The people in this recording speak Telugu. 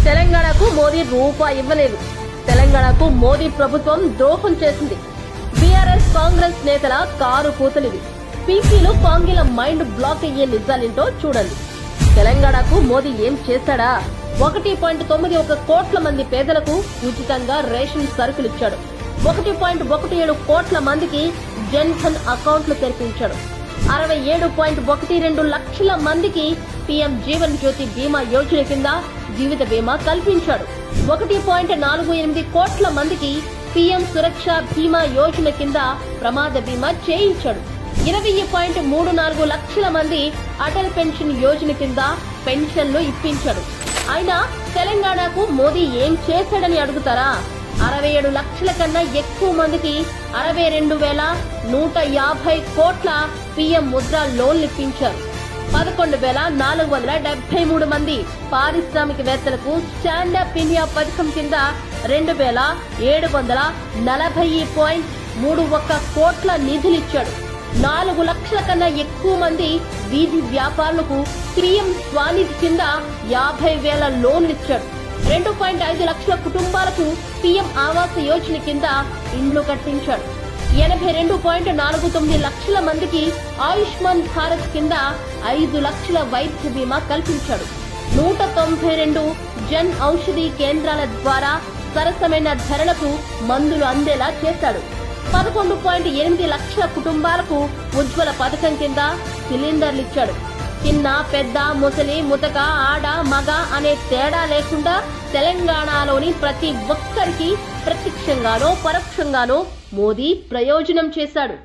తెలంగాణకు మోదీ రూపాయి ఇవ్వలేదు. తెలంగాణకు మోదీ ప్రభుత్వం ద్రోహం చేసింది. బీఆర్ఎస్ కాంగ్రెస్ నేతల కారు కూతలివి. పీసీలు కాంగ్రెల మైండ్ బ్లాక్ అయ్యే నిజాలేంటో చూడండి. తెలంగాణకు మోదీ ఏం చేశాడా? 1.91 కోట్ల మంది పేదలకు ఉచితంగా రేషన్ సరుకులిచ్చాడు. 1.17 కోట్ల మందికి జన్ ధన్ అకౌంట్లు తెరిపించాడు. 67.12 లక్షల మందికి పీఎం జీవన్ జ్యోతి బీమా యోజన కింద జీవిత బీమా కల్పించాడు. 1.48 కోట్ల మందికి పీఎం సురక్ష బీమా యోజన కింద ప్రమాద బీమా చేయించాడు. 20.34 లక్షల మంది అటల్ పెన్షన్ యోజన కింద పెన్షన్లు ఇప్పించాడు. అయినా తెలంగాణకు మోదీ ఏం చేశాడని అడుగుతారా? 67 లక్షల కన్నా ఎక్కువ మందికి 62,150 కోట్ల పీఎం ముద్ర లోన్లు ఇప్పించారు. 11,473 మంది పారిశ్రామికవేత్తలకు స్టాండప్ ఇండియా పథకం కింద 2,740.31 కోట్ల నిధులిచ్చాడు. 4 లక్షల కన్నా ఎక్కువ మంది వీధి వ్యాపారులకు పీఎం స్వానిధి కింద 50,000 లోన్లిచ్చాడు. 2.5 లక్షల కుటుంబాలకు పీఎం ఆవాస యోజన కింద ఇండ్లు కట్టించాడు. 82.49 లక్షల మందికి ఆయుష్మాన్ భారత్ కింద 5 లక్షల వైద్య బీమా కల్పించాడు. 192 జన్ ఔషధి కేంద్రాల ద్వారా సరసమైన ధరలకు మందులు అందేలా చేశాడు. 11.8 లక్షల కుటుంబాలకు ఉజ్వల పథకం కింద సిలిండర్లిచ్చాడు. చిన్న పెద్ద ముసలి ముతక ఆడ మగ అనే తేడా లేకుండా తెలంగాణలోని ప్రతి ఒక్కరికి ప్రత్యక్షంగానో పరోక్షంగానో మోదీ ప్రయోజనం చేశాడు.